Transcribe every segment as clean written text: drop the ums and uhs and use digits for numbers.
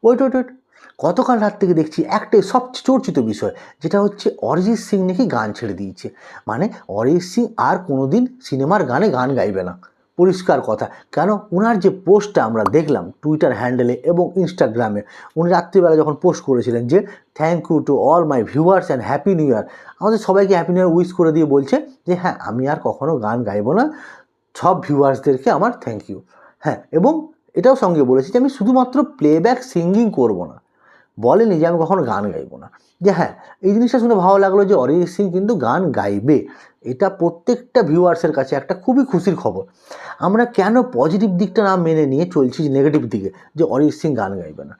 Wait wait wait, গতকাল রাত থেকে দেখছি একটাই সবচেয়ে চর্চিত বিষয়, যেটা হচ্ছে অরিজিৎ সিং নাকি গান ছেড়ে দিয়েছে। মানে অরিজিৎ সিং আর কোনোদিন সিনেমার গানে গান গাইবে না, পরিষ্কার কথা। কেন, ওনার যে পোস্টটা আমরা দেখলাম টুইটার হ্যান্ডেলে এবং ইনস্টাগ্রামে, উনি রাত্রিবেলা যখন পোস্ট করেছিলেন যে thank you to all my viewers and happy new year, আমাদের সবাইকে হ্যাপি নিউ ইয়ার উইশ করে দিয়ে বলছে যে হ্যাঁ আমি আর কখনো গান গাইবো না, সব ভিউয়ার্সদেরকে আমার থ্যাংক ইউ। হ্যাঁ, এবং এটাও সঙ্গে বলেছি যে আমি শুধুমাত্র প্লেব্যাক সিঙ্গিং করব না, বলেনি যে আমি কখনো গান গাইবো না। যে হ্যাঁ, এই জিনিসটা শুনে ভালো লাগলো যে অরিজিৎ সিং কিন্তু গান গাইবে। এটা প্রত্যেকটা ভিউয়ার্সের কাছে একটা খুবই খুশির খবর। আমরা কেন পজিটিভ দিকটা না মেনে নিয়ে চলছি নেগেটিভ দিকে, যে অরিজিৎ সিং গান গাইবে না।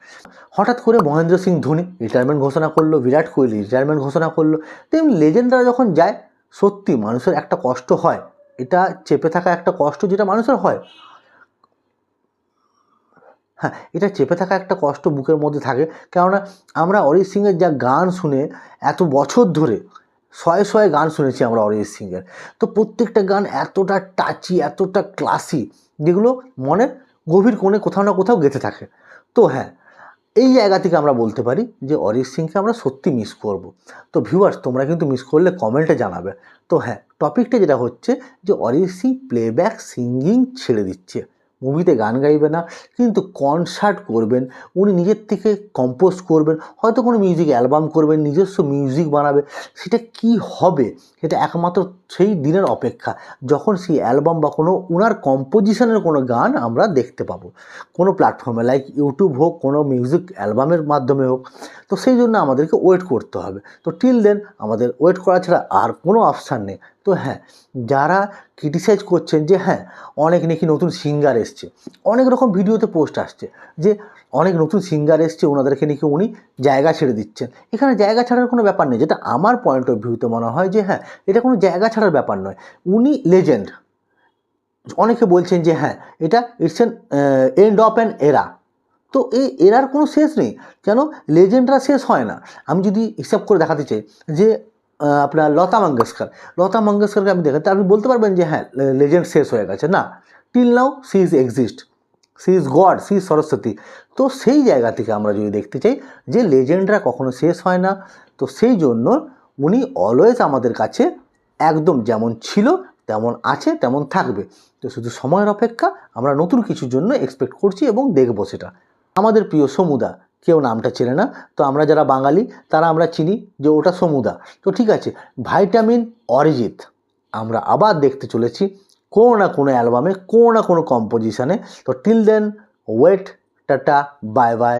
হঠাৎ করে মহেন্দ্র সিং ধোনি রিটায়ারমেন্ট ঘোষণা করলো, বিরাট কোহলি রিটায়ারমেন্ট ঘোষণা করলো। তেমনি লেজেন্ডরা যখন যায়, সত্যি মানুষের একটা কষ্ট হয়, এটা চেপে থাকা একটা কষ্ট যেটা মানুষের হয়। হ্যাঁ, এটা চেপে থাকা একটা কষ্ট বুকের মধ্যে থাকে। কেননা আমরা অরিজিৎ সিংয়ের যা গান শুনে এত বছর ধরে শয়ে শয়ে গান শুনেছি আমরা অরিজিৎ সিংয়ের, তো প্রত্যেকটা গান এতটা টাচি, এতটা ক্লাসি, যেগুলো মনের গভীর কোণে কোথাও না কোথাও গেঁথে থাকে। তো হ্যাঁ, এই জায়গা থেকে আমরা বলতে পারি যে অরিজিৎ সিংকে আমরা সত্যি মিস করব। তো ভিউয়ার্স, তোমরা কিন্তু মিস করলে কমেন্টে জানাবে। তো হ্যাঁ, টপিকটা যেটা হচ্ছে যে অরিজিৎ সিং প্লেব্যাক সিঙ্গিং ছেড়ে দিচ্ছে, মুভিতে গান গাইবে না, কিন্তু কনসার্ট করবেন, উনি নিজের থেকে কম্পোজ করবেন, হয়তো কোনো মিউজিক অ্যালবাম করবেন, নিজস্ব মিউজিক বানাবে। সেটা কি হবে, সেটা একমাত্র সেই দিনের অপেক্ষা, যখন সেই অ্যালবাম বা কোনো ওনার কম্পোজিশনের কোনো গান আমরা দেখতে পাবো কোনো প্ল্যাটফর্মে, লাইক ইউটিউব হোক, কোনো মিউজিক অ্যালবামের মাধ্যমে হোক। তো সেই জন্য আমাদেরকে ওয়েট করতে হবে। তো টিল দেন আমাদের ওয়েট করা ছাড়া আর কোনো অপশান নেই। তো হ্যাঁ, যারা ক্রিটিসাইজ করছেন যে হ্যাঁ অনেক নাকি নতুন সিঙ্গার এসছে, অনেক রকম ভিডিওতে পোস্ট আসছে যে অনেক নতুন সিঙ্গার এসছে, ওনাদেরকে নাকি উনি জায়গা ছেড়ে দিচ্ছেন। এখানে জায়গা ছাড়ার কোনো ব্যাপার নেই, যেটা আমার পয়েন্ট অফ ভিউতে মনে হয় যে হ্যাঁ, এটা কোনো জায়গা ছাড়ার ব্যাপার নয়। উনি লেজেন্ড। অনেকে বলছেন যে হ্যাঁ এটা it's an end of an এরা। তো এই এরার কোনো শেষ নেই, কেন লেজেন্ডরা শেষ হয় না। আমি যদি হিসাব করে দেখাতে চাই যে আপনার লতা মঙ্গেশকরকে আমি দেখাতে, আপনি বলতে পারবেন যে হ্যাঁ লেজেন্ড শেষ হয়ে গেছে, না। Till now she is exist, she is God, she is Saraswati. তো সেই জায়গা থেকে আমরা যদি দেখতে চাই যে লেজেন্ডরা কখনো শেষ হয় না, তো সেই জন্য উনি অলওয়েজ আমাদের কাছে একদম যেমন ছিল তেমন আছে, তেমন থাকবে। তো শুধু সময়ের অপেক্ষা, আমরা নতুন কিছুর জন্য এক্সপেক্ট করছি এবং দেখবো সেটা। আমাদের প্রিয় সমুদা, কেউ নামটা চেনে না, তো আমরা যারা বাঙালি তারা আমরা চিনি যে ওটা সমুদা। তো ঠিক আছে, ভাইটামিন অরিজিৎ আমরা আবার দেখতে চলেছি কোনো না কোনো অ্যালবামে, কোনো না কোনো কম্পোজিশনে। তো till then wait, tata, bye by.